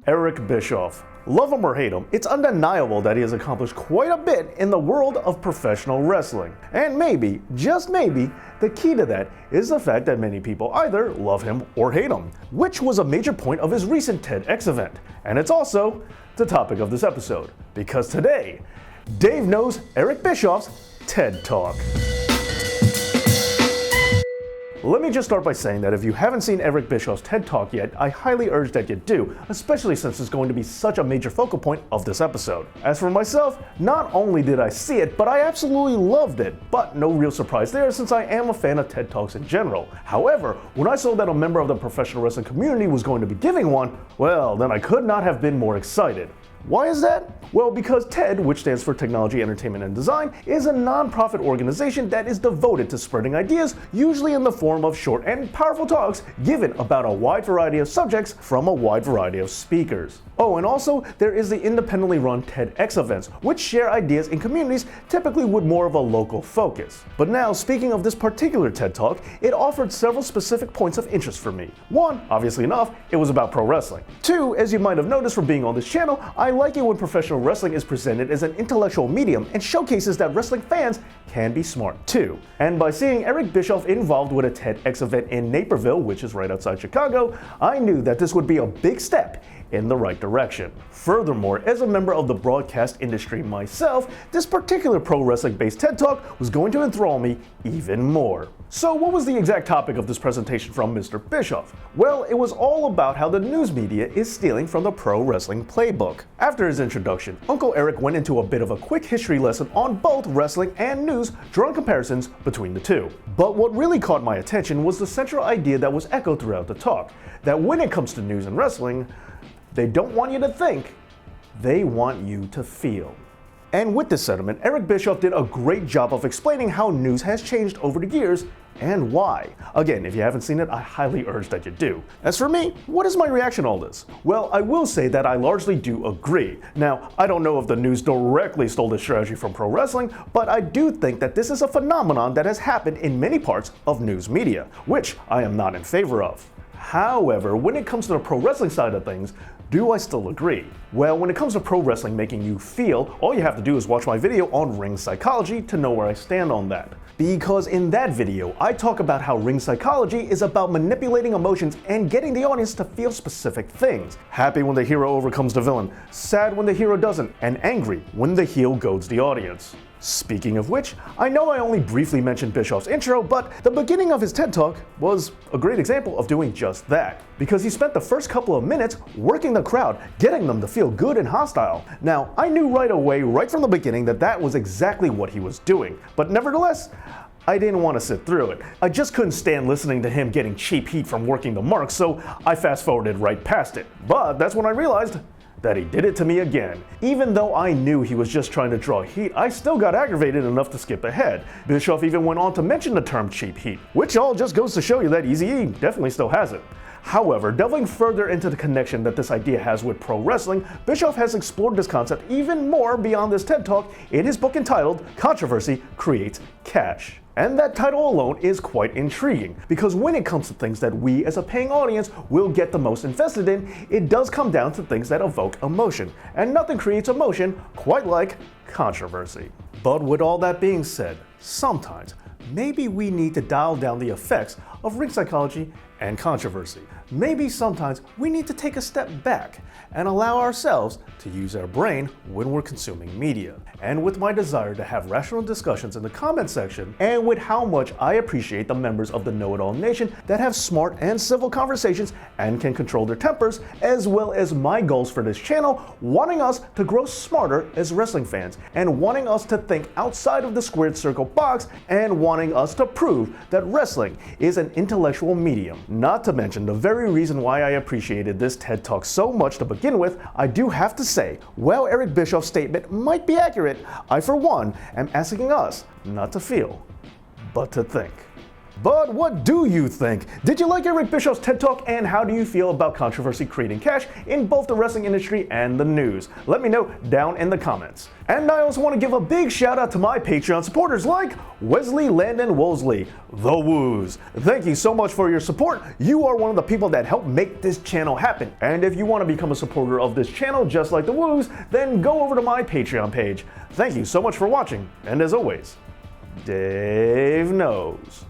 Eric Bischoff. Love him or hate him, it's undeniable that he has accomplished quite a bit in the world of professional wrestling. And maybe, just maybe, the key to that is the fact that many people either love him or hate him, which was a major point of his recent TEDx event. And it's also the topic of this episode, because today, Dave knows Eric Bischoff's TED Talk. Let me just start by saying that if you haven't seen Eric Bischoff's TED Talk yet, I highly urge that you do, especially since it's going to be such a major focal point of this episode. As for myself, not only did I see it, but I absolutely loved it. But no real surprise there since I am a fan of TED Talks in general. However, when I saw that a member of the professional wrestling community was going to be giving one, well, then I could not have been more excited. Why is that? Well, because TED, which stands for Technology, Entertainment, and Design, is a non-profit organization that is devoted to spreading ideas, usually in the form of short and powerful talks given about a wide variety of subjects from a wide variety of speakers. Oh, and also, there is the independently run TEDx Events, which share ideas in communities typically with more of a local focus. But now, speaking of this particular TED Talk, it offered several specific points of interest for me. One, obviously enough, it was about pro wrestling. Two, as you might have noticed from being on this channel, I like it when professional wrestling is presented as an intellectual medium and showcases that wrestling fans can be smart too. And by seeing Eric Bischoff involved with a TEDx event in Naperville, which is right outside Chicago, I knew that this would be a big step in the right direction. Furthermore, as a member of the broadcast industry myself, this particular pro wrestling based TED Talk was going to enthrall me even more. So what was the exact topic of this presentation from Mr. Bischoff? Well, it was all about how the news media is stealing from the pro wrestling playbook. After his introduction, Uncle Eric went into a bit of a quick history lesson on both wrestling and news, drawing comparisons between the two. But what really caught my attention was the central idea that was echoed throughout the talk, that when it comes to news and wrestling, they don't want you to think, they want you to feel. And with this sentiment, Eric Bischoff did a great job of explaining how news has changed over the years and why. Again, if you haven't seen it, I highly urge that you do. As for me, what is my reaction to all this? Well, I will say that I largely do agree. Now, I don't know if the news directly stole this strategy from pro wrestling, but I do think that this is a phenomenon that has happened in many parts of news media, which I am not in favor of. However, when it comes to the pro wrestling side of things, do I still agree? Well, when it comes to pro wrestling making you feel, all you have to do is watch my video on ring psychology to know where I stand on that. Because in that video, I talk about how ring psychology is about manipulating emotions and getting the audience to feel specific things. Happy when the hero overcomes the villain, sad when the hero doesn't, and angry when the heel goads the audience. Speaking of which, I know I only briefly mentioned Bischoff's intro, but the beginning of his TED Talk was a great example of doing just that. Because he spent the first couple of minutes working the crowd, getting them to feel good and hostile. Now, I knew right away, right from the beginning, that that was exactly what he was doing. But nevertheless, I didn't want to sit through it. I just couldn't stand listening to him getting cheap heat from working the marks, so I fast forwarded right past it. But that's when I realized that he did it to me again. Even though I knew he was just trying to draw heat, I still got aggravated enough to skip ahead. Bischoff even went on to mention the term cheap heat, which all just goes to show you that Eazy-E definitely still has it. However, delving further into the connection that this idea has with pro wrestling, Bischoff has explored this concept even more beyond this TED Talk in his book entitled Controversy Creates Cash. And that title alone is quite intriguing, because when it comes to things that we as a paying audience will get the most invested in, it does come down to things that evoke emotion, and nothing creates emotion quite like controversy. But with all that being said, sometimes maybe we need to dial down the effects of ring psychology and controversy. Maybe sometimes we need to take a step back and allow ourselves to use our brain when we're consuming media. And with my desire to have rational discussions in the comment section, and with how much I appreciate the members of the Know-It-All Nation that have smart and civil conversations and can control their tempers, as well as my goals for this channel, wanting us to grow smarter as wrestling fans, and wanting us to think outside of the squared circle box, and wanting us to prove that wrestling is an intellectual medium. Not to mention the very reason why I appreciated this TED Talk so much to begin with, I do have to say, while Eric Bischoff's statement might be accurate, I for one am asking us not to feel, but to think. But what do you think? Did you like Eric Bischoff's TED Talk, and how do you feel about controversy creating cash in both the wrestling industry and the news? Let me know down in the comments. And I also want to give a big shout out to my Patreon supporters like Wesley Landon Wolseley, The Woos. Thank you so much for your support. You are one of the people that help make this channel happen. And if you want to become a supporter of this channel just like The Woos, then go over to my Patreon page. Thank you so much for watching, and as always, Dave knows.